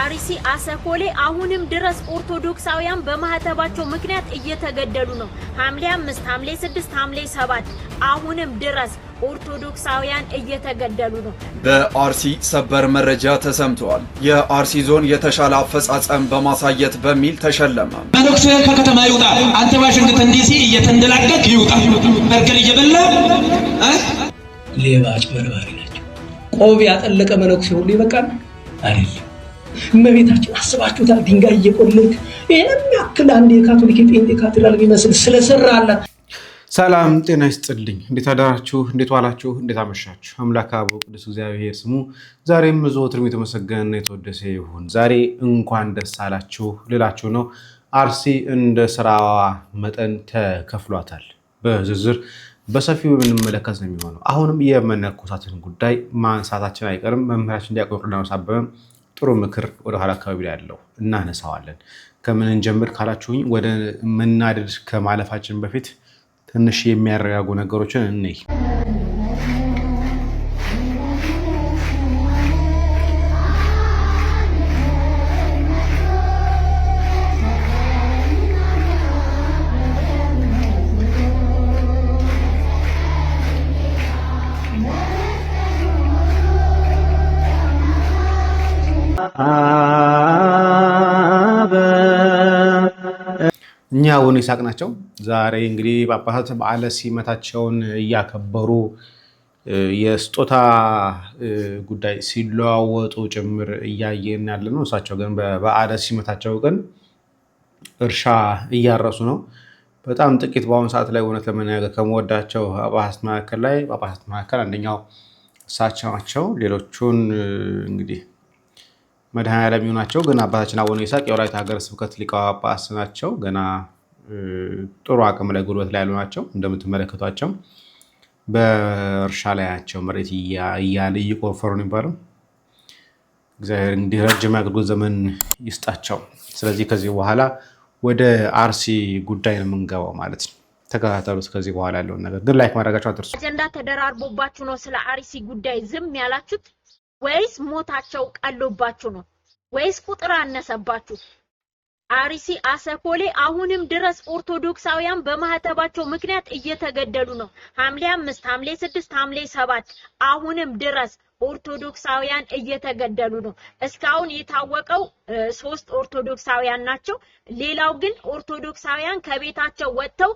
አርሲ አሰኮሌ አሁንም ድረስ ኦርቶዶክሳውያን በማህተባቸው ምክንያት እየተገደሉ ነው። ሐምሌ 5 ሐምሌ 6 ሐምሌ 7 አሁንም ድረስ ኦርቶዶክሳውያን እየተገደሉ ነው። በአርሲ ሰበር መረጃ ተሰምቷል። የአርሲ ዞን የተሻለ አፈጻጸም በማሳየት በሚል ተሸለመ። መነኩሴ ከከተማ ይውጣ፣ አንተ ዋሽንግተን ዲሲ እየተንደላቀቅ ይውጣ፣ በርገር እየበላ ሌባ አጭበርባሪ ናቸው። ቆብ ያጠለቀ መነኩሴ ሁሉ ይበቃል አይደል? እመቤታችን አስባችሁታል? ድንጋይ እየቆለልክ ይሄን ያክል አንድ የካቶሊክ የጴንጤ ካቴድራል የሚመስል ስለሰራላት። ሰላም ጤና ይስጥልኝ። እንዴት አዳራችሁ? እንዴት ዋላችሁ? እንዴት አመሻችሁ? አምላክ አበው ቅዱስ እግዚአብሔር ስሙ ዛሬም ዘወትርም የተመሰገነና የተወደሰ ይሁን። ዛሬ እንኳን ደስ አላችሁ ልላችሁ ነው። አርሲ እንደ ስራዋ መጠን ተከፍሏታል። በዝርዝር በሰፊው የምንመለከት ነው የሚሆነው። አሁንም የመነኮሳትን ጉዳይ ማንሳታችን አይቀርም። መምህራችን እንዲያቆርጥ ለማሳበብ ጥሩ ምክር ወደ ኋላ አካባቢ ላይ ያለው እናነሳዋለን። ከምን እንጀምር ካላችሁኝ ወደ መናደድ ከማለፋችን በፊት ትንሽ የሚያረጋጉ ነገሮችን እንይ። እኛ አቡነ ይስሐቅ ናቸው። ዛሬ እንግዲህ ጳጳሳት በዓለ ሲመታቸውን እያከበሩ የስጦታ ጉዳይ ሲለዋወጡ ጭምር እያየን ያለ ነው። እሳቸው ግን በበዓለ ሲመታቸው ቀን እርሻ እያረሱ ነው። በጣም ጥቂት በአሁኑ ሰዓት ላይ እውነት ለመናገር ከመወዳቸው ጳጳሳት መካከል አንደኛው እሳቸው ናቸው። ሌሎቹን እንግዲህ መድኃኔዓለም ናቸው። ግን አባታችን አቡነ ይስሐቅ የወላይታ ሀገረ ስብከት ሊቀ ጳጳስ ናቸው። ገና ጥሩ አቅም ላይ ጉልበት ላይ ያሉ ናቸው። እንደምትመለከቷቸው በእርሻ ላይ ናቸው። መሬት እያለ እየቆፈሩ ነው የሚባለው። እግዚአብሔር እንዲህ ረጅም አገልግሎት ዘመን ይስጣቸው። ስለዚህ ከዚህ በኋላ ወደ አርሲ ጉዳይ ነው የምንገባው ማለት ነው። ተከታተሉት። ከዚህ በኋላ ያለውን ነገር ግን ላይክ ማድረጋችሁ አትርሱ። አጀንዳ ተደራርቦባችሁ ነው ስለ አርሲ ጉዳይ ዝም ያላችሁት? ወይስ ሞታቸው ቀሎባችሁ ነው? ወይስ ቁጥር አነሰባችሁ? አርሲ አሰኮሌ አሁንም ድረስ ኦርቶዶክሳውያን በማህተባቸው ምክንያት እየተገደሉ ነው። ሐምሌ 5 ሐምሌ 6 ሐምሌ 7 አሁንም ድረስ ኦርቶዶክሳውያን እየተገደሉ ነው። እስካሁን የታወቀው 3 ኦርቶዶክሳውያን ናቸው። ሌላው ግን ኦርቶዶክሳውያን ከቤታቸው ወጥተው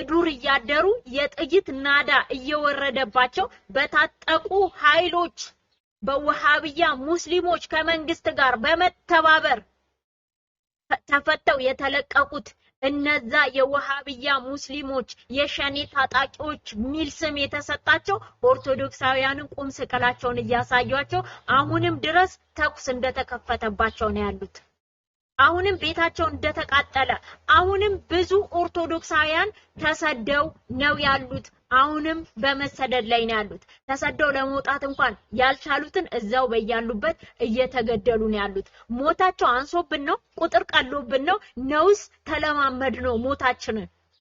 ዱር እያደሩ የጥይት ናዳ እየወረደባቸው በታጠቁ ኃይሎች በወሃቢያ ሙስሊሞች ከመንግስት ጋር በመተባበር ተፈተው የተለቀቁት እነዛ የወሃቢያ ሙስሊሞች የሸኔ ታጣቂዎች ሚል ስም የተሰጣቸው ኦርቶዶክሳውያንን ቁም ስቅላቸውን እያሳዩአቸው አሁንም ድረስ ተኩስ እንደተከፈተባቸው ነው ያሉት። አሁንም ቤታቸው እንደተቃጠለ፣ አሁንም ብዙ ኦርቶዶክሳውያን ተሰደው ነው ያሉት። አሁንም በመሰደድ ላይ ነው ያሉት። ተሰደው ለመውጣት እንኳን ያልቻሉትን እዛው በያሉበት እየተገደሉ ነው ያሉት። ሞታቸው አንሶብን ነው? ቁጥር ቀሎብን ነው? ነውስ ተለማመድ ነው ሞታችንን?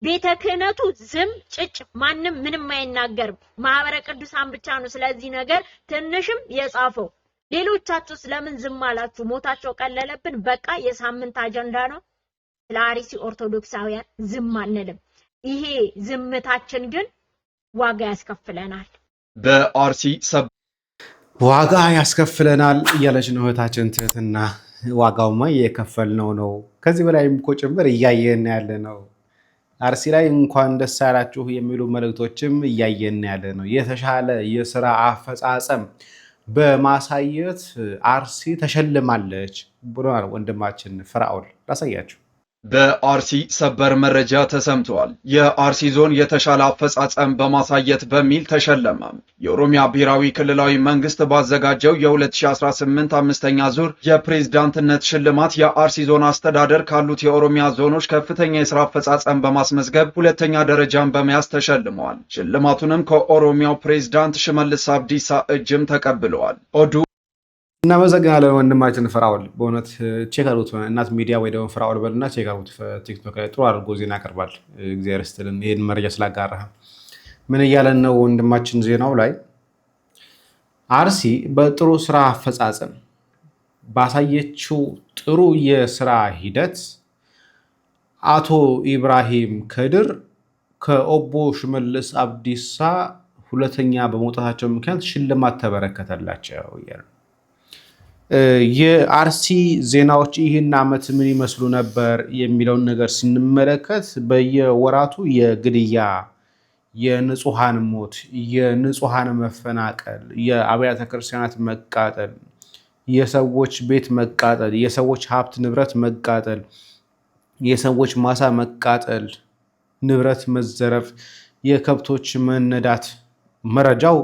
ቤተ ክህነቱ ዝም ጭጭ፣ ማንም ምንም አይናገርም። ማህበረ ቅዱሳን ብቻ ነው ስለዚህ ነገር ትንሽም የጻፈው። ሌሎቻችሁ ስለምን ዝም አላችሁ? ሞታቸው ቀለለብን፣ በቃ የሳምንት አጀንዳ ነው። ስለ አርሲ ኦርቶዶክሳውያን ዝም አንልም። ይሄ ዝምታችን ግን ዋጋ ያስከፍለናል። በአርሲ ዋጋ ያስከፍለናል እያለች ነው እህታችን ትህትና። ዋጋውማ እየከፈልነው ነው። ከዚህ በላይም እኮ ጭምር እያየን ያለ ነው። አርሲ ላይ እንኳን ደስ ያላችሁ የሚሉ መልእክቶችም እያየን ያለ ነው። የተሻለ የስራ አፈጻጸም በማሳየት አርሲ ተሸልማለች ብሏል ወንድማችን ፍራኦል። ላሳያችሁ። በአርሲ ሰበር መረጃ ተሰምቷል። የአርሲ ዞን የተሻለ አፈጻጸም በማሳየት በሚል ተሸለመ። የኦሮሚያ ብሔራዊ ክልላዊ መንግስት ባዘጋጀው የ2018 አምስተኛ ዙር የፕሬዝዳንትነት ሽልማት የአርሲ ዞን አስተዳደር ካሉት የኦሮሚያ ዞኖች ከፍተኛ የሥራ አፈጻጸም በማስመዝገብ ሁለተኛ ደረጃን በመያዝ ተሸልመዋል። ሽልማቱንም ከኦሮሚያው ፕሬዝዳንት ሽመልስ አብዲሳ እጅም ተቀብለዋል። እናመሰግናለን ወንድማችን ፍራኦል። በእውነት ቼክ አድርጉት። እናት ሚዲያ ወይ ደግሞ ፍራኦል በልና ቼክ አድርጉት። ቲክቶክ ላይ ጥሩ አድርጎ ዜና ያቀርባል። እግዚአብሔር ይስጥልን ይሄን መረጃ ስላጋራህ። ምን እያለን ነው ወንድማችን ዜናው ላይ? አርሲ በጥሩ ስራ አፈጻጸም ባሳየችው ጥሩ የስራ ሂደት አቶ ኢብራሂም ከድር ከኦቦ ሽመልስ አብዲሳ ሁለተኛ በመውጣታቸው ምክንያት ሽልማት ተበረከተላቸው። የአርሲ ዜናዎች ይህን ዓመት ምን ይመስሉ ነበር የሚለውን ነገር ስንመለከት በየወራቱ የግድያ፣ የንጹሃን ሞት፣ የንጹሃን መፈናቀል፣ የአብያተ ክርስቲያናት መቃጠል፣ የሰዎች ቤት መቃጠል፣ የሰዎች ሀብት ንብረት መቃጠል፣ የሰዎች ማሳ መቃጠል፣ ንብረት መዘረፍ፣ የከብቶች መነዳት መረጃው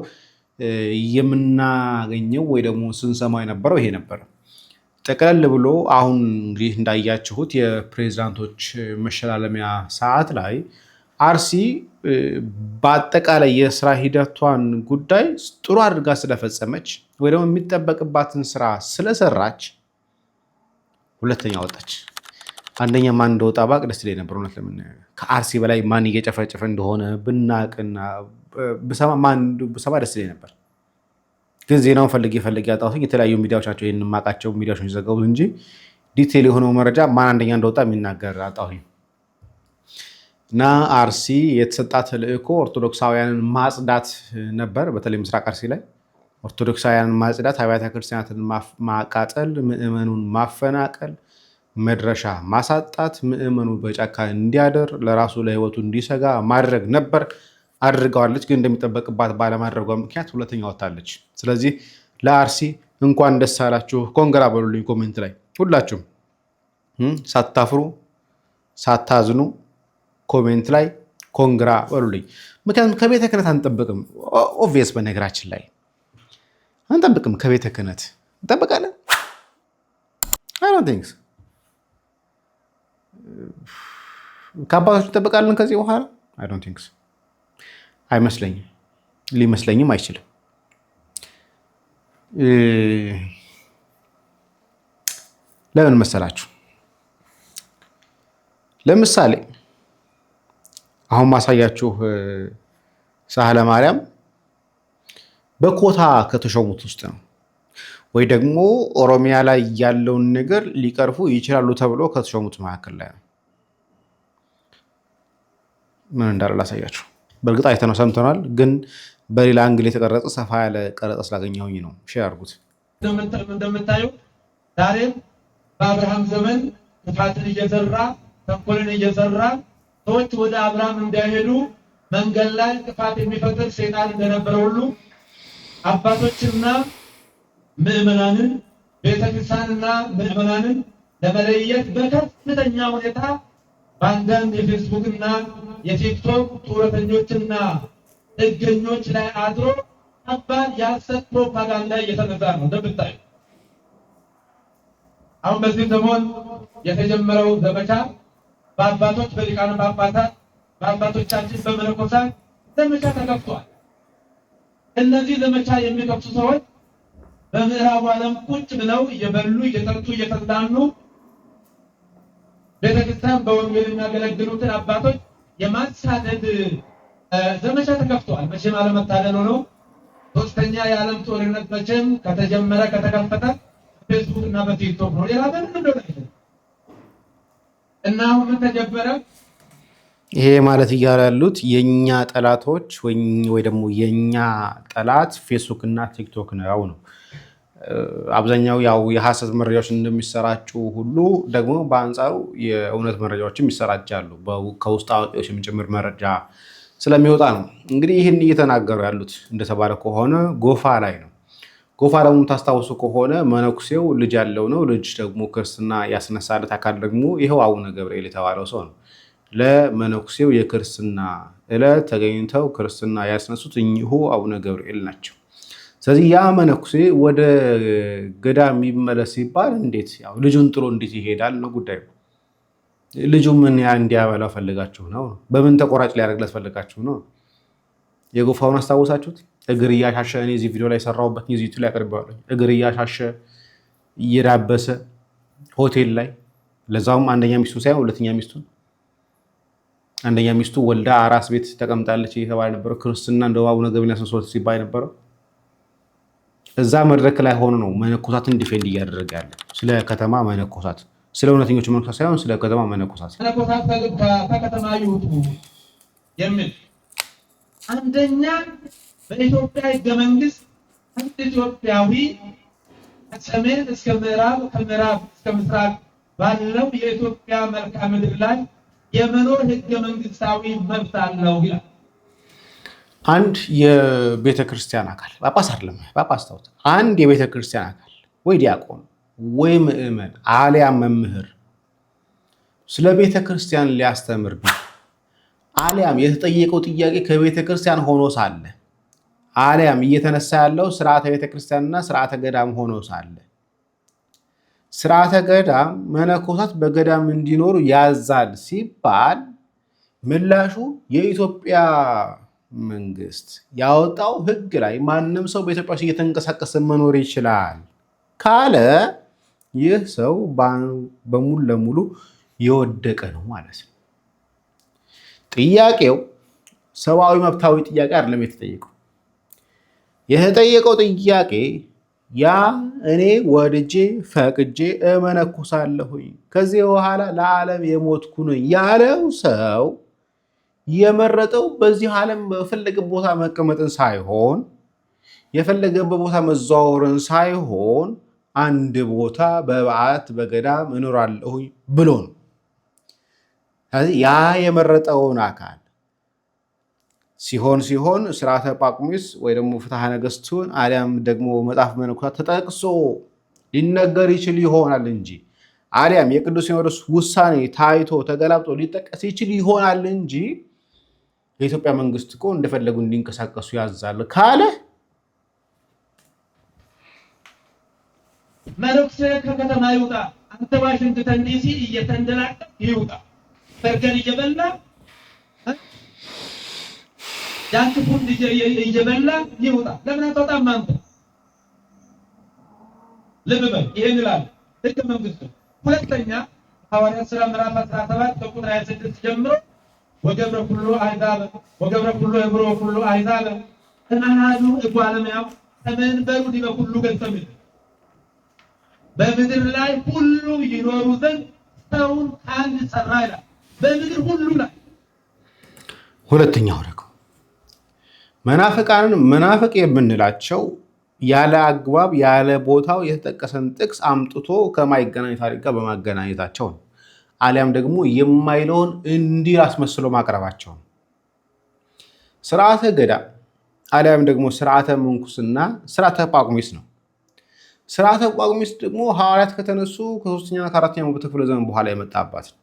የምናገኘው ወይ ደግሞ ስንሰማ የነበረው ይሄ ነበር። ጠቅለል ብሎ አሁን እንግዲህ እንዳያችሁት የፕሬዝዳንቶች መሸላለሚያ ሰዓት ላይ አርሲ በአጠቃላይ የስራ ሂደቷን ጉዳይ ጥሩ አድርጋ ስለፈጸመች ወይ ደግሞ የሚጠበቅባትን ስራ ስለሰራች ሁለተኛ ወጣች። አንደኛ ማን እንደወጣ ባቅ ደስ ይለኝ ነበር። እውነት ለምን ከአርሲ በላይ ማን እየጨፈጨፈ እንደሆነ ብናቅና ብሰማ ደስ ይለኝ ነበር። ግን ዜናውን ፈልጌ ያጣሁት የተለያዩ ሚዲያዎች ናቸው ይህን የማውቃቸው ሚዲያዎች ዘገቡት እንጂ ዲቴል የሆነው መረጃ ማን አንደኛ እንደወጣ የሚናገር አጣሁኝ። እና አርሲ የተሰጣት ተልእኮ ኦርቶዶክሳውያንን ማጽዳት ነበር። በተለይ ምስራቅ አርሲ ላይ ኦርቶዶክሳውያንን ማጽዳት፣ አብያተ ክርስቲያናትን ማቃጠል፣ ምዕመኑን ማፈናቀል፣ መድረሻ ማሳጣት፣ ምዕመኑ በጫካ እንዲያደር ለራሱ ለህይወቱ እንዲሰጋ ማድረግ ነበር። አድርገዋለች። ግን እንደሚጠበቅባት ባለማድረጓ ምክንያት ሁለተኛ ወጣለች። ስለዚህ ለአርሲ እንኳን ደስ አላችሁ ኮንግራ በሉልኝ ኮሜንት ላይ ሁላችሁም ሳታፍሩ ሳታዝኑ ኮሜንት ላይ ኮንግራ በሉልኝ። ምክንያቱም ከቤተ ክህነት አንጠብቅም። ኦብቪየስ በነገራችን ላይ አንጠብቅም። ከቤተ ክህነት እንጠብቃለን? አይ ዶንት ቲንክ ከአባቶች እንጠብቃለን ከዚህ በኋላ? አይ ዶንት ቲንክ አይመስለኝም። ሊመስለኝም አይችልም። ለምን መሰላችሁ? ለምሳሌ አሁን ማሳያችሁ ሳህለ ማርያም በኮታ ከተሾሙት ውስጥ ነው፣ ወይ ደግሞ ኦሮሚያ ላይ ያለውን ነገር ሊቀርፉ ይችላሉ ተብሎ ከተሾሙት መካከል ላይ ነው። ምን እንዳለ ላሳያችሁ። በእርግጥ አይተነው ሰምተናል፣ ግን በሌላ አንግል የተቀረጸ ሰፋ ያለ ቀረጻ ስላገኘሁኝ ነው። ሼር አድርጉት። እንደምታዩ ዛሬም በአብርሃም ዘመን ክፋትን እየዘራ ተንኮልን እየዘራ ሰዎች ወደ አብርሃም እንዳይሄዱ መንገድ ላይ ክፋት የሚፈጥር ሰይጣን እንደነበረ ሁሉ አባቶችና ምዕመናንን ቤተክርስቲያንና ምዕመናንን ለመለየት በከፍተኛ ሁኔታ በአንዳንድ የፌስቡክና የቲክቶክ ጡረተኞችና ጥገኞች ላይ አድሮ አባን የሐሰት ፕሮፓጋንዳ እየተነዛ ነው። እንደምታዩ አሁን በዚህ ዘመን የተጀመረው ዘመቻ በአባቶች በሊቃነ ጳጳሳት በአባቶቻችን በመነኮሳት ዘመቻ ተከፍቷል። እነዚህ ዘመቻ የሚከፍቱ ሰዎች በምዕራቡ ዓለም ቁጭ ብለው እየበሉ እየጠጡ እየተዝናኑ ቤተክርስቲያን በወንጌል የሚያገለግሉትን አባቶች የማሳደድ ዘመቻ ተከፍቷል። መቼም አለመታደል ሆኖ ሶስተኛ የዓለም ጦርነት መቼም ከተጀመረ ከተከፈተ ፌስቡክ እና በቲክቶክ ነው። ሌላ ምን እንደሆነ እና አሁን ተጀመረ። ይሄ ማለት እያሉ ያሉት የኛ ጠላቶች ወይ ደግሞ የኛ ጠላት ፌስቡክ እና ቲክቶክ ነው። አብዛኛው ያው የሐሰት መረጃዎች እንደሚሰራጩ ሁሉ ደግሞ በአንጻሩ የእውነት መረጃዎችም ይሰራጫሉ። ከውስጥ አዋቂዎች የሚጨምር መረጃ ስለሚወጣ ነው። እንግዲህ ይህን እየተናገሩ ያሉት እንደተባለ ከሆነ ጎፋ ላይ ነው። ጎፋ ደግሞ ታስታውሱ ከሆነ መነኩሴው ልጅ ያለው ነው። ልጅ ደግሞ ክርስትና ያስነሳለት አካል ደግሞ ይኸው አቡነ ገብርኤል የተባለው ሰው ነው። ለመነኩሴው የክርስትና ዕለት ተገኝተው ክርስትና ያስነሱት እኚሁ አቡነ ገብርኤል ናቸው። ስለዚህ ያ መነኩሴ ወደ ገዳም የሚመለስ ሲባል እንዴት ያው ልጁን ጥሎ እንዴት ይሄዳል ነው ጉዳዩ። ልጁ ምን እንዲያበላው ፈልጋችሁ ነው? በምን ተቆራጭ ሊያደርግለት ፈልጋችሁ ነው? የጎፋውን አስታውሳችሁት? እግር እያሻሸ እኔ እዚህ ቪዲዮ ላይ ሰራሁበት ይዚቱ ላይ አቀርበዋለሁ። እግር እያሻሸ እየዳበሰ ሆቴል ላይ ለዛውም አንደኛ ሚስቱ ሳይሆን ሁለተኛ ሚስቱን አንደኛ ሚስቱ ወልዳ አራስ ቤት ተቀምጣለች እየተባለ ነበረው። ክርስትና እንደው አቡነ ገብርኤል ያስነሱት ሲባል ነበረው። እዛ መድረክ ላይ ሆኖ ነው መነኮሳትን ዲፌንድ እያደረገ ያለ ስለ ከተማ መነኮሳት፣ ስለ እውነተኞቹ መነኮሳት ሳይሆን ስለ ከተማ መነኮሳት። መነኮሳት ከከተማ ይውጡ የሚል አንደኛ በኢትዮጵያ ሕገ መንግስት አንድ ኢትዮጵያዊ ከሰሜን እስከ ምዕራብ ከምዕራብ እስከ ምስራቅ ባለው የኢትዮጵያ መልክዓ ምድር ላይ የመኖር ሕገ መንግስታዊ መብት አለው ይላል። አንድ የቤተ ክርስቲያን አካል ጳጳስ አይደለም፣ ጳጳስ ተውት፣ አንድ የቤተ ክርስቲያን አካል ወይ ዲያቆን ወይ ምእመን አሊያም መምህር ስለ ቤተ ክርስቲያን ሊያስተምር ቢል አሊያም የተጠየቀው ጥያቄ ከቤተ ክርስቲያን ሆኖ ሳለ አሊያም እየተነሳ ያለው ስርዓተ ቤተ ክርስቲያንና ስርዓተ ገዳም ሆኖ ሳለ ስርዓተ ገዳም መነኮሳት በገዳም እንዲኖሩ ያዛል ሲባል ምላሹ የኢትዮጵያ መንግስት ያወጣው ህግ ላይ ማንም ሰው በኢትዮጵያ ውስጥ እየተንቀሳቀሰ መኖር ይችላል ካለ ይህ ሰው በሙሉ ለሙሉ የወደቀ ነው ማለት ነው። ጥያቄው ሰብአዊ መብታዊ ጥያቄ አይደለም የተጠየቀው ጥያቄ ያ እኔ ወድጄ ፈቅጄ እመነኩሳለሁኝ ከዚህ በኋላ ለዓለም የሞትኩ ነኝ ያለው ሰው የመረጠው በዚህ ዓለም በፈለገ ቦታ መቀመጥን ሳይሆን የፈለገበት ቦታ መዘዋወርን ሳይሆን አንድ ቦታ በበዓት በገዳም እኖራለሁኝ ብሎ ነው። ያ የመረጠውን አካል ሲሆን ስርዓተ ጳቁሚስ ወይ ደግሞ ፍትሐ ነገሥቱን አሊያም ደግሞ መጽሐፍ መነኮሳት ተጠቅሶ ሊነገር ይችል ይሆናል እንጂ አሊያም የቅዱስ ሲኖዶስ ውሳኔ ታይቶ ተገላብጦ ሊጠቀስ ይችል ይሆናል እንጂ የኢትዮጵያ መንግስት እኮ እንደፈለጉ እንዲንቀሳቀሱ ያዛል ካለ መነኩሴ ከከተማ ይውጣ፣ አንተ ዋሽንግተን ዲሲ እየተንደላቀቅ ይውጣ፣ በርገር እየበላ ያንኩን እየበላ ይውጣ። ለምን አትወጣም አንተ? ልብ በል ይሄን ይላል ሕገ መንግስቱ። ሁለተኛ ሐዋርያት ሥራ ምዕራፍ 17 ከቁጥር 26 ጀምሮ ወገብረ ኩሉ አሕዛብ ወገብረ ኩሉ ዕብሮ ኩሉ አሕዛብ ተናሃዱ እጓለማያው ተመንበሩ ዲበ ኩሉ ገጸ ምድር በምድር ላይ ሁሉ ይኖሩ ዘንድ ሰውን አንድ ሰራ ይላል። በምድር ሁሉ ላይ ሁለተኛው ደግሞ መናፍቃንን መናፍቅ የምንላቸው ያለ አግባብ ያለ ቦታው የተጠቀሰን ጥቅስ አምጥቶ ከማይገናኝ ታሪክ ጋር በማገናኘታቸው ነው። አሊያም ደግሞ የማይለውን እንዲህ አስመስሎ ማቅረባቸው ነው። ስርዓተ ገዳም አሊያም ደግሞ ስርዓተ ምንኩስና ስርዓተ ጳቁሚስ ነው። ስርዓተ ጳቁሚስ ደግሞ ሐዋርያት ከተነሱ ከ3ኛና ከ4ኛው ክፍለ ዘመን በኋላ የመጣባት ነው።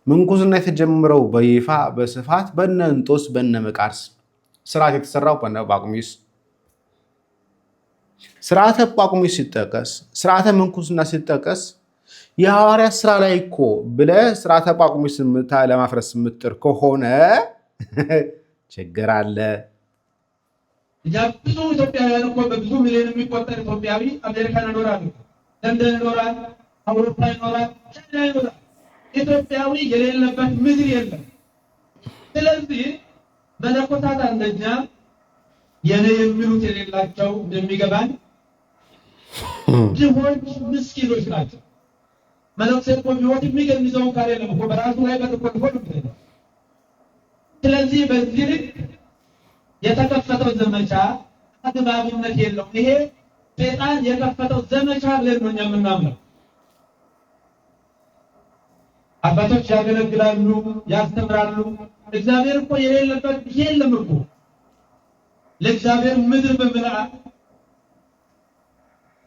ምንኩስና የተጀመረው በይፋ በስፋት በነ እንጦስ በነ መቃርስ ስርዓት የተሰራው በነ ጳቁሚስ። ስርዓተ ጳቁሚስ ሲጠቀስ ስርዓተ ምንኩስና ሲጠቀስ የሐዋርያት ስራ ላይ እኮ ብለህ ስርዓተ ጳቁሚስ ለማፍረስ የምትጥር ከሆነ ችግር አለ። ብዙ ኢትዮጵያውያን እኮ በብዙ ሚሊዮን የሚቆጠር ኢትዮጵያዊ አሜሪካን ይኖራሉ፣ ለንደን ይኖራል፣ አውሮፓ ይኖራል፣ ቻይና ይኖራል። ኢትዮጵያዊ የሌለበት ምድር የለም። ስለዚህ መነኮሳት አንደኛ የኔ የሚሉት የሌላቸው እንደሚገባን ድሆች ምስኪኖች ናቸው። መነኩሴ እኮ ቢሆን የሚገንዘው ካለ ነው እኮ በራሱ ላይ በተቆጥፎ ነው። ስለዚህ በዚህ ልክ የተከፈተው ዘመቻ አግባብነት የለውም። ይሄ ሰይጣን የከፈተው ዘመቻ ብለን ነው የምናምነው። አባቶች ያገለግላሉ፣ ያስተምራሉ። እግዚአብሔር እኮ የሌለበት የለም እኮ። ለእግዚአብሔር ምድር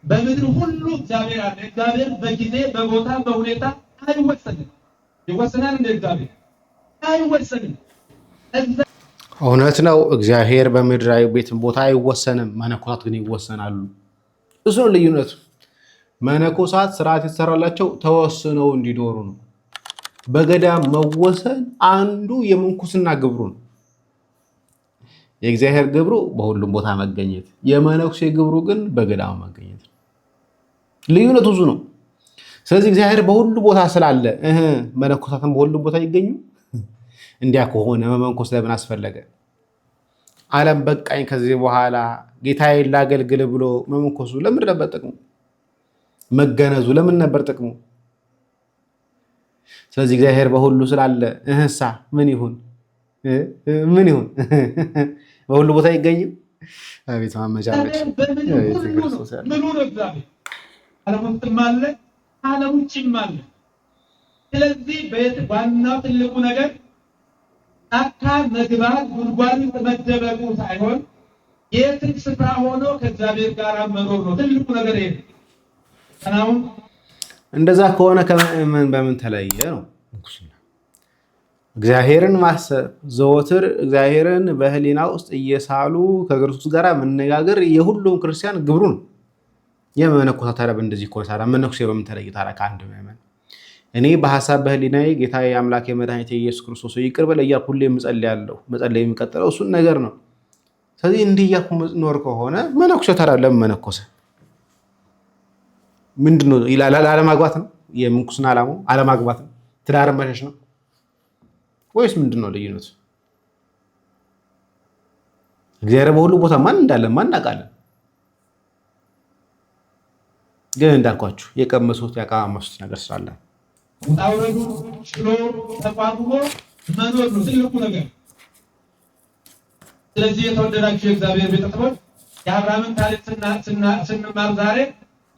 በምድር ሁሉ እግዚአብሔር አለ። እግዚአብሔር በጊዜ በቦታ በሁኔታ አይወሰንም። ይወሰናል እንደ እግዚአብሔር አይወሰንም። እውነት ነው። እግዚአብሔር በምድራዊ ቤት ቦታ አይወሰንም፣ መነኮሳት ግን ይወሰናሉ። እሱ ነው ልዩነቱ። መነኮሳት ስርዓት የተሰራላቸው ተወስነው እንዲኖሩ ነው። በገዳም መወሰን አንዱ የምንኩስና ግብሩ ነው። የእግዚአብሔር ግብሩ በሁሉም ቦታ መገኘት፣ የመነኩሴ ግብሩ ግን በገዳም መገኘት ነው። ልዩነቱ ብዙ ነው። ስለዚህ እግዚአብሔር በሁሉ ቦታ ስላለ መነኮሳትን በሁሉም ቦታ ይገኙ። እንዲያ ከሆነ መመንኮስ ለምን አስፈለገ? ዓለም በቃኝ ከዚህ በኋላ ጌታዬን ላገልግል ብሎ መመንኮሱ ለምን ነበር ጥቅሙ? መገነዙ ለምን ነበር ጥቅሙ? ስለዚህ እግዚአብሔር በሁሉ ስላለ እህሳ ምን ይሁን በሁሉ ቦታ ይገኝም። አቤት ማመጃመች ምኑ ነው እግዚአብሔር ዓለም ውስጥም አለ ዓለም ውጭም አለ። ስለዚህ ዋናው ትልቁ ነገር ጫካ መግባት ጉድጓድ መደበቁ ሳይሆን የትም ስፍራ ሆኖ ከእግዚአብሔር ጋር መኖር ነው ትልቁ ነገር። ይሄ ተናውን እንደዛ ከሆነ ከምን በምን ተለየ ነው? እግዚአብሔርን ማሰብ ዘወትር እግዚአብሔርን በህሊና ውስጥ እየሳሉ ከክርስቶስ ጋር መነጋገር የሁሉም ክርስቲያን ግብሩ ነው። የመነኮሳት ታዲያ እንደዚህ እኮ ታዲያ መነኩሴ በምን ተለየ ታዲያ ከአንድ ምዕመን? እኔ በሐሳብ በህሊናዬ ጌታዬ አምላኬ መድኃኒቴ ኢየሱስ ክርስቶስ ይቅር በለኝ እያልኩ ሁሌ እጸልያለሁ። መጸለይ የሚቀጥለው እሱን ነገር ነው። ስለዚህ እንዲህ እያልኩ ኖር ከሆነ መነኩሴ ታዲያ ለምን መነኮሰ? ምንድነው? አለማግባት ነው የምንኩስና ዓላማው? አለማግባት ነው? ትዳርን መሸሽ ነው ወይስ ምንድነው ልዩነቱ? እግዚአብሔር በሁሉ ቦታ ማን እንዳለ ማን እናውቃለን። ግን እንዳልኳችሁ የቀመሱት ያቃመሱት ነገር ስላለ ታውረዱ ችሎ ተቋቁሞ መኖር ነው ትልቁ ነገር። ስለዚህ የተወደዳችሁ የእግዚአብሔር ቤተሰቦች የአብርሃምን ታሪክ ስንማር ዛሬ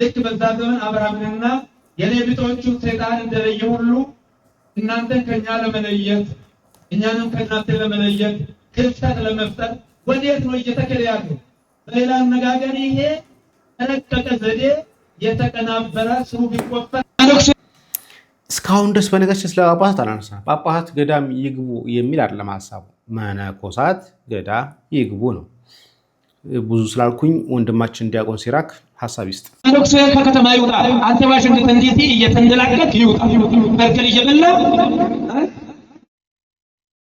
ልክ በዛ ዘመን አብርሃምንና የሌቪቶቹን ሰይጣን እንደለየ ሁሉ እናንተን ከኛ ለመለየት እኛንም ከእናንተ ለመለየት ክፍተት ለመፍጠር ወዴት ነው እየተከለ ያለው? በሌላ አነጋገር ይሄ ተረቀቀ ዘዴ የተቀናበረ ስሩ ቢቆፈር እስካሁን ድረስ በነገራችን ስለ ጳጳሳት አላነሳ። ጳጳሳት ገዳም ይግቡ የሚል አይደለም ሐሳቡ። መነኮሳት ገዳም ይግቡ ነው። ብዙ ስላልኩኝ ወንድማችን ዲያቆን ሲራክ ሐሳብ ይስጥ። መነኩሴ ከከተማ ይውጣ። አንተ ዋሽንግተን ዲሲ እየተንደላቀቅ ይውጣ። በርገር እየበላ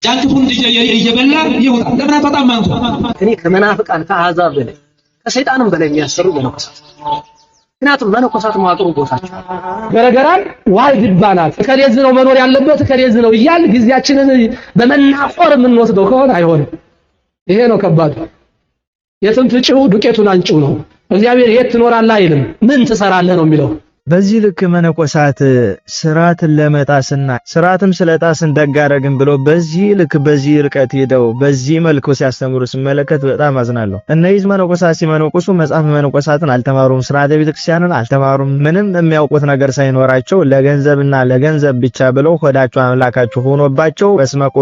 ጃንክፉን እየበላ ይውጣ። ለምን አጣጣም አንተ? እኔ ከመናፍቃን ከአሕዛብ በላይ ከሰይጣንም በላይ የሚያሰሩ መነኮሳት። ምክንያቱም መነኮሳት ማጥሩ ቦታቸው ገረገራን ዋልድ ይባላል። ከሌዝ ነው መኖር ያለበት ከሌዝ ነው እያል ጊዜያችንን በመናቆር የምንወስደው ከሆነ አይሆንም። ይሄ ነው ከባዱ። የትም ፍጪው ዱቄቱን አንጪው ነው። እግዚአብሔር የት ትኖራለህ አይልም፣ ምን ትሰራለህ ነው የሚለው። በዚህ ልክ መነኮሳት ስርዓትን ለመጣስና ስርዓትም ስለጣስን ደግ አደረግን ብሎ በዚህ ልክ በዚህ ርቀት ሄደው በዚህ መልኩ ሲያስተምሩ ስመለከት በጣም አዝናለሁ። እነዚህ መነኮሳት ሲመነኮሱ መጽሐፍ መነኮሳትን አልተማሩም፣ ስርዓተ ቤተክርስቲያንን አልተማሩም። ምንም የሚያውቁት ነገር ሳይኖራቸው ለገንዘብና ለገንዘብ ብቻ ብለው ሆዳቸው አምላካቸው ሆኖባቸው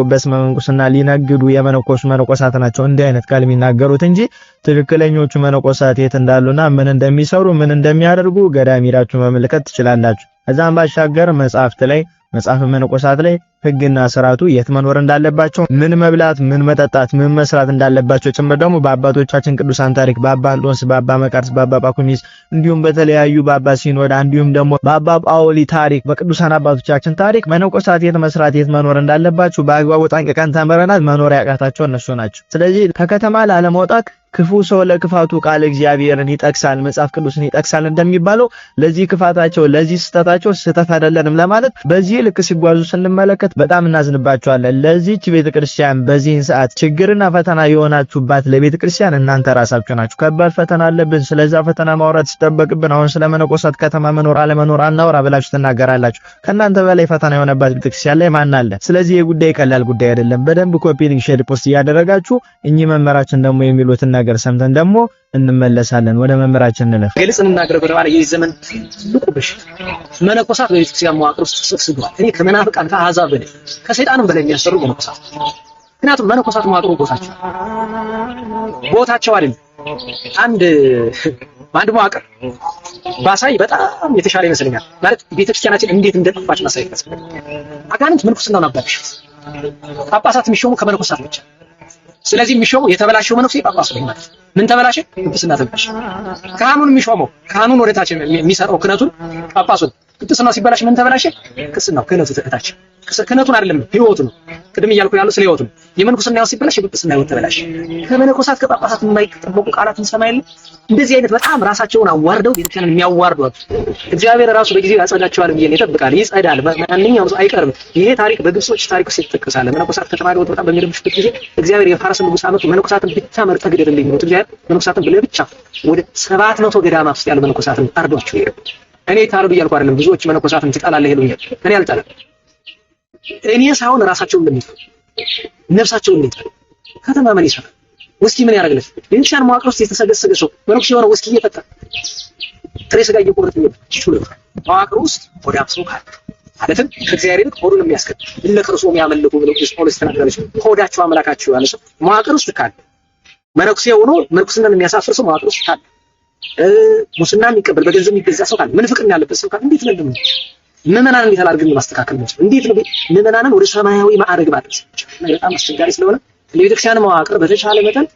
በስመ ምንኩስና ሊነግዱ የመነኮሱ መነኮሳት ናቸው እንዲህ አይነት ቃል የሚናገሩት እንጂ ትክክለኞቹ መነኮሳት የት እንዳሉና ምን እንደሚሰሩ ምን እንደሚያደርጉ ገዳም ሄዳችሁ መመልከት ትችላላችሁ። እዛም ባሻገር መጽሐፍ መነኮሳት ላይ ሕግና ስርዓቱ የት መኖር እንዳለባቸው፣ ምን መብላት፣ ምን መጠጣት፣ ምን መስራት እንዳለባቸው ጭምር ደግሞ በአባቶቻችን ቅዱሳን ታሪክ በአባ አልጦንስ፣ በአባ መቃርስ፣ በአባ ጳኩሚስ እንዲሁም በተለያዩ በአባ ሲኖዳ እንዲሁም ደግሞ በአባ ጳውሊ ታሪክ በቅዱሳን አባቶቻችን ታሪክ መነኮሳት የት መስራት የት መኖር እንዳለባቸው በአግባቡ ጠንቅቀን ተምረናል። መኖር ያቃታቸው እነሱ ናቸው። ስለዚህ ከከተማ ላለመውጣት ክፉ ሰው ለክፋቱ ቃል እግዚአብሔርን ይጠቅሳል፣ መጽሐፍ ቅዱስን ይጠቅሳል እንደሚባለው ለዚህ ክፋታቸው ለዚህ ስህተታቸው ስህተት አይደለንም ለማለት በዚህ ልክ ሲጓዙ ስንመለከት በጣም እናዝንባቸዋለን። ለዚህች ቤተክርስቲያን በዚህን ሰዓት ችግርና ፈተና የሆናችሁባት ለቤተክርስቲያን እናንተ ራሳችሁ ናችሁ። ከባድ ፈተና አለብን። ስለዛ ፈተና ማውራት ሲጠበቅብን አሁን ስለ መነኮሳት ከተማ መኖር አለመኖር አናውራ ብላችሁ ትናገራላችሁ። ከእናንተ በላይ ፈተና የሆነባት ቤተክርስቲያን ላይ ማን አለ? ስለዚህ የጉዳይ ቀላል ጉዳይ አይደለም። በደንብ ኮፒ ሊንክ፣ ሼር፣ ፖስት እያደረጋችሁ እኚህ መመራችን ደግሞ የሚሉትን ነገር ሰምተን ደግሞ እንመለሳለን። ወደ መመራችን እንለፍ። ግልጽ እንናገር በተባለ የዚህ ዘመን ትልቁ በሽታ መነኮሳት በቤተክርስቲያን መዋቅር ውስጥ ተሰግስገዋል። እኔ ከመናፍቃን ከአሕዛብ በላይ ከሰይጣንም በላይ የሚያሰሩ መነኮሳት። ምክንያቱም መነኮሳት መዋቅሩ ቦታቸው አይደለም። አንድ መዋቅር ባሳይ በጣም የተሻለ ይመስለኛል። ማለት ቤተክርስቲያናችን እንዴት እንደጠፋች ማሳየት ያስፈልጋል። አጋንንት ምንኩስናውን አባብሽት ጳጳሳት የሚሾሙ ከመነኮሳት ብቻ። ስለዚህ የሚሾመው የተበላሸው መነኩሴ ጳጳስ ነው ማለት ምን ተበላሸ? ምንኩስና ተበላሸ። ካህኑን የሚሾመው ካህኑን ወደታች የሚሰራው ክህነቱን ጳጳሱን ቅድስናው ሲበላሽ ምን ተበላሸ? ቅስናው ክህነቱ ተከታች ክህነቱን አይደለም ህይወቱ ነው። ቅድም እያልኩ ያለው ስለ ህይወቱ ነው። የመንኩስናው ሲበላሽ የጵጵስና ህይወት ተበላሽ። ከመነኮሳት ከጳጳሳት የማይጠበቁ ቃላትን ሰማይል እንደዚህ አይነት በጣም ራሳቸውን አዋርደው ቤተክርስቲያንን የሚያዋርዱ እግዚአብሔር ራሱ በጊዜው ያጸዳቸዋል ብዬ ይጠብቃል። ይጸዳል። ማንኛውም ሰው አይቀርም። ይሄ ታሪክ በግብጾች ታሪክ ውስጥ ይተከሳል። መነኮሳት ከተማሪው በጣም በሚረብሽበት ጊዜ እግዚአብሔር የፋርስን ንጉስ አመጡ። መነኮሳትን ብቻ መርጠህ ግደልልኝ ብሎ እግዚአብሔር መነኮሳትን ለብቻ ወደ 700 ገዳማት ውስጥ ያሉ መነኮሳትን አርዷቸው ሄደ። እኔ ታርዱ እያልኩ አይደለም። ብዙዎች መነኮሳትን ትጠላለህ ይሉኛል። እኔ አልጠላም። እኔ ሳይሆን ራሳቸውን እንደሚጠሉ ነፍሳቸውን እንደሚጠሉ ከተማ ምን ይሰራል? ውስኪ ምን ያደርግልህ? የኢንሻን መዋቅር ውስጥ የተሰገሰገ ሰው መነኩሴ የሆነ ውስኪ እየጠጣ ጥሬ ስጋ እየቆረጠ ይችላል። መዋቅር ውስጥ ወደ አብሶ ካለ ማለትም ከእግዚአብሔር ይልቅ ሆዱን የሚያስከትል ለክርስቶስ የሚያመልኩ ብለው ጳውሎስ ተናገረች። ሆዳቸው አምላካቸው ያለ ሰው መዋቅር ውስጥ ካለ መነኩሴ ሆኖ መነኩስናን የሚያሳፍር ሰው መዋቅር ውስጥ ካለ ሙስና የሚቀበል በገንዘብ የሚገዛ ሰው ካለ ምንፍቅና ያለበት ሰው ካለ እንዴት ነው ምዕመናንን እንዴት አድርገን ማስተካከል ነው? እንዴት ነው ምዕመናንን ወደ ሰማያዊ ማዕረግ ማድረስ? በጣም አስቸጋሪ ስለሆነ ለቤተክርስቲያን መዋቅር በተቻለ መጠን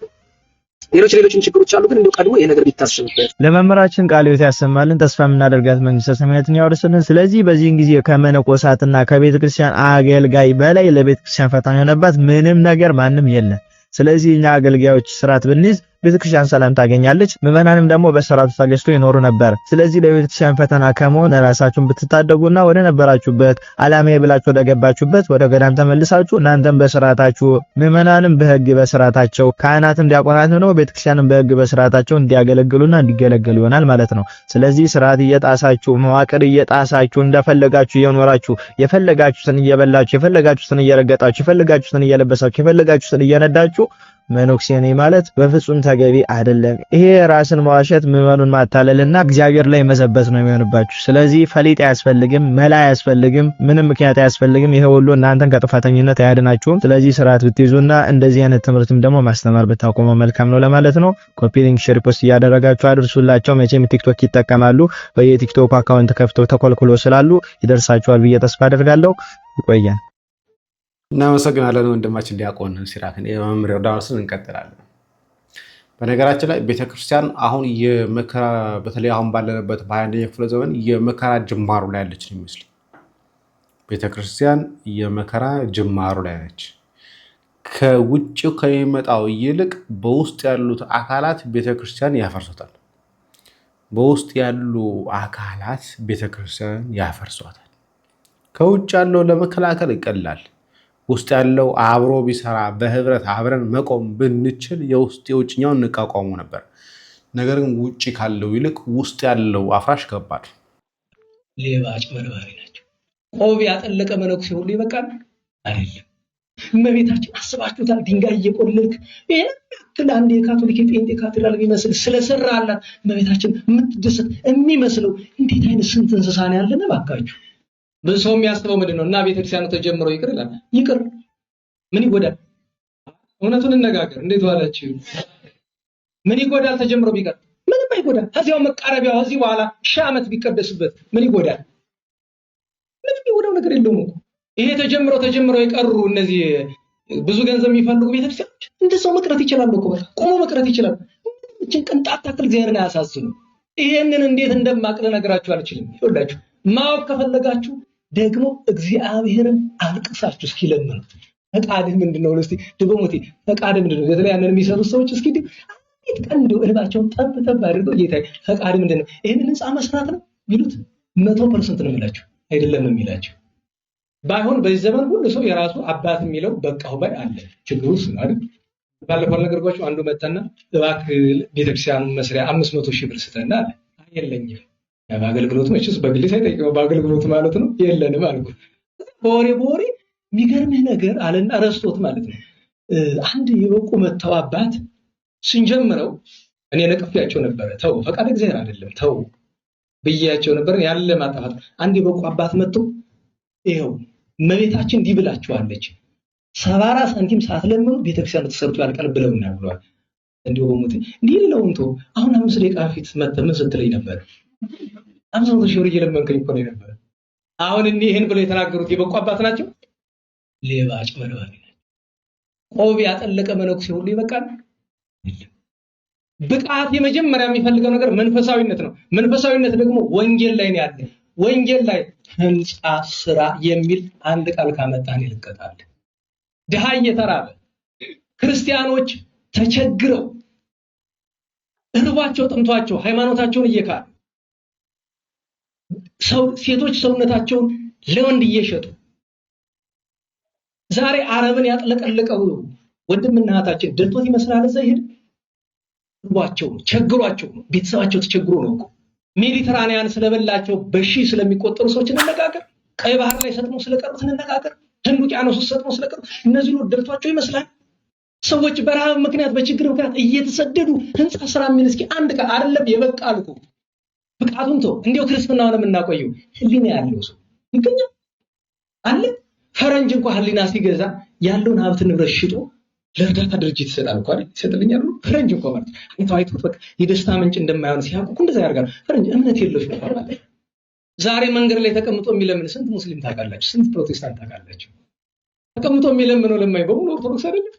ሌሎችም ችግሮች አሉ፣ ግን እንደው ቀድሞ ይሄ ነገር ቢታሰብበት። ለመምህራችን ቃለ ሕይወት ያሰማልን፣ ተስፋ የምናደርጋት መንግስተ ሰማያትን ያወርስልን። ስለዚህ በዚህን ጊዜ ከመነኮሳትና ከቤተክርስቲያን አገልጋይ በላይ ለቤተክርስቲያን ፈተና የሆነባት ምንም ነገር ማንም የለም። ስለዚህ እኛ አገልጋዮች ስርዓት ብንይዝ ቤተክርስቲያን ሰላም ታገኛለች፣ ምዕመናንም ደግሞ በስርዓቱ ታገዝቶ ይኖሩ ነበር። ስለዚህ ለቤተክርስቲያን ፈተና ከመሆን ራሳችሁን ብትታደጉና ወደ ነበራችሁበት ዓላማዬ ብላችሁ ወደ ገባችሁበት ወደ ገዳም ተመልሳችሁ እናንተም በስርዓታችሁ ምዕመናንም በህግ በስርዓታቸው ካህናትም ዲያቆናትም ነው ቤተክርስቲያንም በህግ በስርዓታቸው እንዲያገለግሉና እንዲገለገሉ ይሆናል ማለት ነው። ስለዚህ ስርዓት እየጣሳችሁ መዋቅር እየጣሳችሁ እንደፈለጋችሁ እየኖራችሁ የፈለጋችሁትን እየበላችሁ የፈለጋችሁትን እየረገጣችሁ የፈለጋችሁትን እየለበሳችሁ የፈለጋችሁትን እየነዳችሁ መነኩሴ ነኝ ማለት በፍጹም ተገቢ አይደለም። ይሄ ራስን መዋሸት ምዕመኑን ማታለልና እግዚአብሔር ላይ መዘበት ነው የሚሆንባችሁ። ስለዚህ ፈሊጥ አያስፈልግም፣ መላ አያስፈልግም፣ ምንም ምክንያት አያስፈልግም። ይሄ ሁሉ እናንተን ከጥፋተኝነት አያድናችሁም። ስለዚህ ስርዓት ብትይዙና እንደዚህ አይነት ትምህርትም ደግሞ ማስተማር ብታቆሙ መልካም ነው ለማለት ነው። ኮፒ ሊንክ፣ ሼር፣ ፖስት እያደረጋችሁ አድርሱላቸው። መቼም ቲክቶክ ይጠቀማሉ። በየቲክቶክ አካውንት ከፍተው ተኮልኩሎ ስላሉ ይደርሳቸዋል ብዬ ተስፋ አደርጋለሁ። ይቆያል። እናመሰግናለን ወንድማችን ዲያቆን ሲራክን። የመምህር ዮርዳኖስን እንቀጥላለን። በነገራችን ላይ ቤተክርስቲያን አሁን የመከራ በተለይ አሁን ባለንበት በ21ኛው ክፍለ ዘመን የመከራ ጅማሩ ላይ ያለች ነው የሚመስል። ቤተክርስቲያን የመከራ ጅማሩ ላይ ነች። ከውጭው ከሚመጣው ይልቅ በውስጥ ያሉት አካላት ቤተክርስቲያን ያፈርሱታል። በውስጥ ያሉ አካላት ቤተክርስቲያን ያፈርሷታል። ከውጭ ያለው ለመከላከል ይቀላል። ውስጥ ያለው አብሮ ቢሰራ በህብረት አብረን መቆም ብንችል የውስጥ የውጭኛውን እንቃቋሙ ነበር። ነገር ግን ውጭ ካለው ይልቅ ውስጥ ያለው አፍራሽ ከባድ። ሌባ አጭበርባሪ ናቸው። ቆብ ያጠለቀ መነኩሴ ሁሉ ይበቃል አይደለም። እመቤታችን አስባችሁታል? ድንጋይ እየቆለልክ ይሄን ያክል አንድ የካቶሊክ የጴንጤ ካቴድራል የሚመስል ስለሰራላት እመቤታችን የምትደሰት የሚመስለው እንዴት አይነት ስንት እንስሳ ነው ያለን እባካችሁ። በሰው የሚያስበው ምንድነው? እና ቤተክርስቲያኑ ተጀምሮ ይቅር ይላል። ይቅር ምን ይጎዳል? እውነቱን እንነጋገር። እንዴት ዋላችሁ? ምን ይጎዳል? ተጀምሮ ቢቀር ምንም አይጎዳል። ከዚያው መቃረቢያው እዚህ በኋላ 1000 ዓመት ቢቀደስበት ምን ይጎዳል? ምንም ይጎዳው ነገር የለውም እኮ። ይሄ ተጀምሮ የቀሩ እነዚህ ብዙ ገንዘብ የሚፈልጉ ቤተክርስቲያኖች እንደዛው መቅረት ይችላሉ እኮ። በቃ ቆሞ መቅረት ይችላሉ። እቺን ቅንጣት ታክል እግዚአብሔርን አያሳዝኑ። ይሄንን እንዴት እንደማቅለ ነገራችሁ አልችልም። ይኸውላችሁ ማወቅ ከፈለጋችሁ ደግሞ እግዚአብሔርን አልቅሳችሁ እስኪ ለምኑ። ፈቃድህ ምንድነው? እስቲ ድገሙት። ፈቃድህ ምንድነው? የተለያየ ያንን የሚሰሩ ሰዎች እስኪ አንዲት ቀን እንደው እንባቸውን ጠብ አድርገው ጌታዬ ፈቃድህ ምንድነው? ይሄንን ህንጻ መስራት ነው ቢሉት 100% ነው የሚላቸው። አይደለም ነው የሚላቸው። ባይሆን በዚህ ዘመን ሁሉ ሰው የራሱ አባት የሚለው በቃው ባይ አለ። ችግሩ እሱ ነው አይደል? ባለፈው ነገርኳችሁ። አንዱ መጣና እባክህ ቤተክርስቲያኑን መስሪያ 500,000 ብር ስጠና አለ። የለኝም። በአገልግሎት መቼስ በግሌ ሳይጠይቀው በአገልግሎት ማለት ነው የለንም አልኩት። በወሬ የሚገርምህ ነገር አለና ረስቶት ማለት ነው። አንድ የበቁ መተው አባት ስንጀምረው እኔ ነቅፌያቸው ነበረ። ተው ፈቃድ እግዚአብሔር አይደለም ተው ብያቸው ነበር። ያለ ማጣፋት አንድ የበቁ አባት መጥቶ ይሄው እመቤታችን እንዲህ ብላችኋለች 74 ሳንቲም ሳትለምኑ ቤተክርስቲያን ተሰርቶ ያልቃል ብለውና ብለዋል። እንዲሁ በሞት እንዲህ ለውን ተው አሁን 5 ደቂቃ ፊት መጥተህ ምን ስትለኝ ነበር? 500,000 ብር እየለመንከኝ እኮ ነው ነበር። አሁን እንዲህ ይሄን ብለው የተናገሩት የበቁ አባት ናቸው? ሌባ አጭበርባሪ ናቸው። ቆብ ያጠለቀ መነኩሴ ሁሉ ይበቃል? ብቃት የመጀመሪያ የሚፈልገው ነገር መንፈሳዊነት ነው። መንፈሳዊነት ደግሞ ወንጌል ላይ ነው ያለ። ወንጌል ላይ ህንፃ ስራ የሚል አንድ ቃል ካመጣን ይልቀጣል። ድሃ እየተራበ ክርስቲያኖች ተቸግረው እርባቸው ጥምቷቸው ሃይማኖታቸውን እየካዱ ሴቶች ሰውነታቸውን ለወንድ እየሸጡ ዛሬ አረብን ያጥለቀለቀው ወንድምና እህታችን ደልቶት ይመስላል። እዛ ይሄድ እርባቸው ቸግሯቸው ቤተሰባቸው ተቸግሮ ነው እኮ ሜዲተራኒያን ስለበላቸው በሺ ስለሚቆጠሩ ሰዎች እንነጋገር። ቀይ ባህር ላይ ሰጥሞ ስለቀሩት እንነጋገር። ህንድ ውቅያኖስ ውስጥ ሰጥሞ ስለቀሩት እነዚህ ነው ደልቷቸው ይመስላል። ሰዎች በረሃብ ምክንያት በችግር ምክንያት እየተሰደዱ ህንፃ ስራ የሚል እስኪ አንድ ቃል አይደለም የበቃል እኮ ብቃቱን ተው። እንዲያው ክርስትናውን የምናቆየው ህሊና ያለው ሰው ይገኛል አለ። ፈረንጅ እንኳን ህሊና ሲገዛ ያለውን ሀብት ንብረት ሽጦ ለእርዳታ ድርጅት ይሰጣል እንኳን ይሰጥልኛል ብሎ ፈረንጅ እንኳን ማለት አይቶት በቃ የደስታ ምንጭ እንደማይሆን ሲያውቁ እንደዛ ያደርጋል። ፈረንጅ እምነት የለሽ ነው ማለት። ዛሬ መንገድ ላይ ተቀምጦ የሚለምን ስንት ሙስሊም ታውቃላችሁ? ስንት ፕሮቴስታንት ታውቃላችሁ? ተቀምጦ የሚለምነው ለማይ በሙሉ ኦርቶዶክስ አይደለም።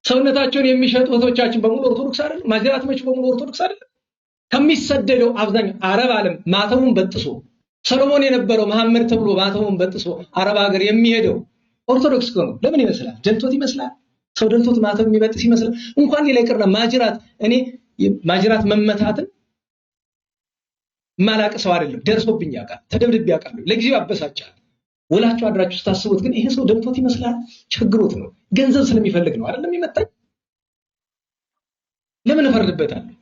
ሰውነታቸውን የሚሸጡ እህቶቻችን በሙሉ ኦርቶዶክስ አይደለም። ማጅራት መች በሙሉ ኦርቶዶክስ አይደለም። ከሚሰደደው አብዛኛው አረብ ዓለም ማተሙን በጥሶ ሰሎሞን የነበረው መሐመድ ተብሎ ማተሙን በጥሶ አረብ ሀገር የሚሄደው ኦርቶዶክስ ነው። ለምን ይመስላል? ደልቶት ይመስላል። ሰው ደልቶት ማተም የሚበጥስ ይመስላል። እንኳን ሌላ ይቅርና ማጅራት እኔ ማጅራት መመታትን ማላቅ ሰው አይደለም። ደርሶብኝ ያውቃል። ተደብድቤ ያውቃል። ለጊዜው ያበሳጫል። ወላችሁ አድራችሁ ስታስቡት ግን ይሄ ሰው ደልቶት ይመስላል። ቸግሮት ነው። ገንዘብ ስለሚፈልግ ነው አይደለም ይመጣኝ። ለምን እፈርድበታለሁ?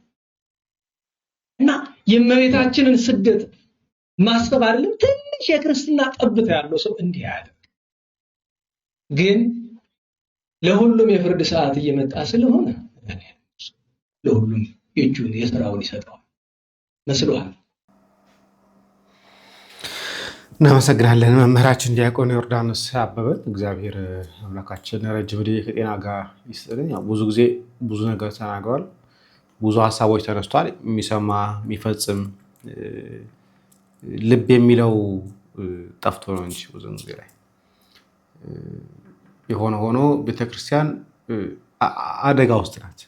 እና የእመቤታችንን ስደት ማሰብ አይደለም ትንሽ የክርስትና ጠብታ ያለው ሰው እንዲህ ያለ ግን ለሁሉም የፍርድ ሰዓት እየመጣ ስለሆነ ለሁሉም እጁን የሥራውን ይሰጠዋል መስሎሃል። እናመሰግናለን መምህራችን ዲያቆን ዮርዳኖስ አበበን። እግዚአብሔር አምላካችን ረጅም ዕድሜ ከጤና ጋር ይስጥልን። ብዙ ጊዜ ብዙ ነገር ተናግረዋል። ብዙ ሀሳቦች ተነስቷል። የሚሰማ የሚፈጽም ልብ የሚለው ጠፍቶ ነው እንጂ ብዙ ጊዜ ላይ የሆነ ሆኖ ቤተክርስቲያን አደጋ ውስጥ ናት።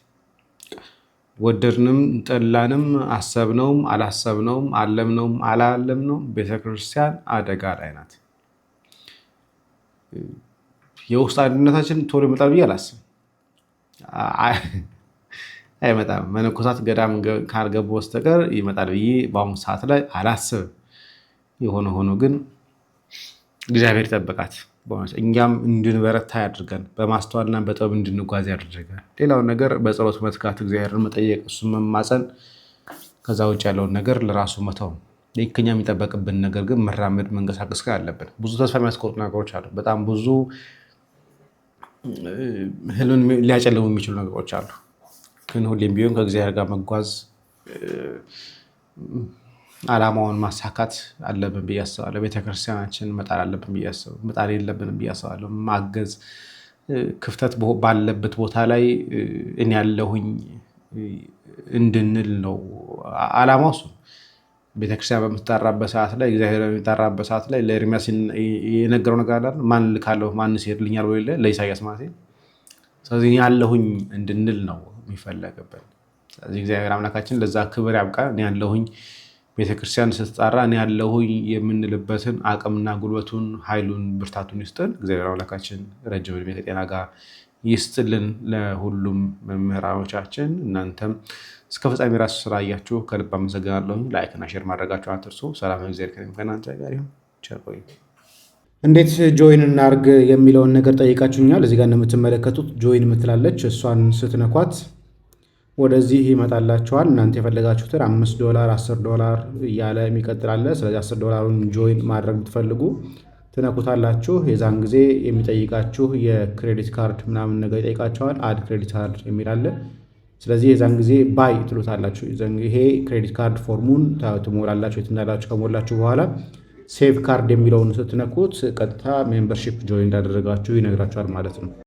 ወደድንም ጠላንም አሰብነውም አላሰብነውም አለምነውም አላለምነውም ቤተክርስቲያን አደጋ ላይ ናት። የውስጥ አንድነታችን ቶሎ ይመጣል ብዬ አላስብም። አይመጣም። መነኮሳት ገዳም ካልገቡ በስተቀር ይመጣል ብዬ በአሁኑ ሰዓት ላይ አላስብም። የሆነ ሆኖ ግን እግዚአብሔር ይጠብቃት። እኛም እንድንበረታ ያድርገን፣ በማስተዋልና በጥበብ እንድንጓዝ ያድርገን። ሌላውን ነገር በጸሎት መትጋት፣ እግዚአብሔርን መጠየቅ፣ እሱን መማፀን፣ ከዛ ውጭ ያለውን ነገር ለራሱ መተው። ከኛ የሚጠበቅብን ነገር ግን መራመድ መንቀሳቀስ አለብን። ብዙ ተስፋ የሚያስቆርጡ ነገሮች አሉ። በጣም ብዙ ህልምን ሊያጨልሙ የሚችሉ ነገሮች አሉ። ግን ሁሌም ቢሆን ከእግዚአብሔር ጋር መጓዝ ዓላማውን ማሳካት አለብን ብዬ አስባለሁ። ቤተክርስቲያናችን መጣል አለብን ብዬ አስባለሁ። መጣል የለብንም ብዬ አስባለሁ። ማገዝ፣ ክፍተት ባለበት ቦታ ላይ እኔ ያለሁኝ እንድንል ነው ዓላማው። እሱ ቤተክርስቲያን በምትጠራበት ሰዓት ላይ እግዚአብሔር በሚጠራበት ሰዓት ላይ ለኤርሚያስ የነገረው ነገር አለ። ማን ልካለሁ ማንስ ይሄድልኛል ወይ ለኢሳያስ ማለት። ስለዚህ እኔ ያለሁኝ እንድንል ነው የሚፈለግብን። ስለዚህ እግዚአብሔር አምላካችን ለዛ ክብር ያብቃን። እኔ ያለሁኝ ቤተክርስቲያን ስትጣራ እኔ ያለሁኝ የምንልበትን አቅምና ጉልበቱን ኃይሉን ብርታቱን ይስጥን። እግዚአብሔር አምላካችን ረጅም ዕድሜ ከጤና ጋር ይስጥልን። ለሁሉም መምህራኖቻችን እናንተም እስከ ፍጻሜ ራሱ ስላያችሁ ከልብ አመሰግናለሁ። ላይክና ሼር ማድረጋችሁ አትርሱ። ሰላም እግዚአብሔር ከእናንተ ጋር ይሁን። ቸር ቆዩ። እንዴት ጆይን እናርግ የሚለውን ነገር ጠይቃችሁኛል። እዚህ ጋር እንደምትመለከቱት ጆይን ምትላለች። እሷን ስትነኳት ወደዚህ ይመጣላችኋል። እናንተ የፈለጋችሁትን $5 $10 እያለ የሚቀጥላለ። ስለዚህ $10ን ጆይን ማድረግ ብትፈልጉ ትነኩታላችሁ። የዛን ጊዜ የሚጠይቃችሁ የክሬዲት ካርድ ምናምን ነገር ይጠይቃችኋል። አድ ክሬዲት ካርድ የሚላለ። ስለዚህ የዛን ጊዜ ባይ ትሉታላችሁ። ይሄ ክሬዲት ካርድ ፎርሙን ትሞላላችሁ። የት እንዳላችሁ ከሞላችሁ በኋላ ሴቭ ካርድ የሚለውን ስትነኩት ቀጥታ ሜምበርሺፕ ጆይን እንዳደረጋችሁ ይነግራችኋል ማለት ነው።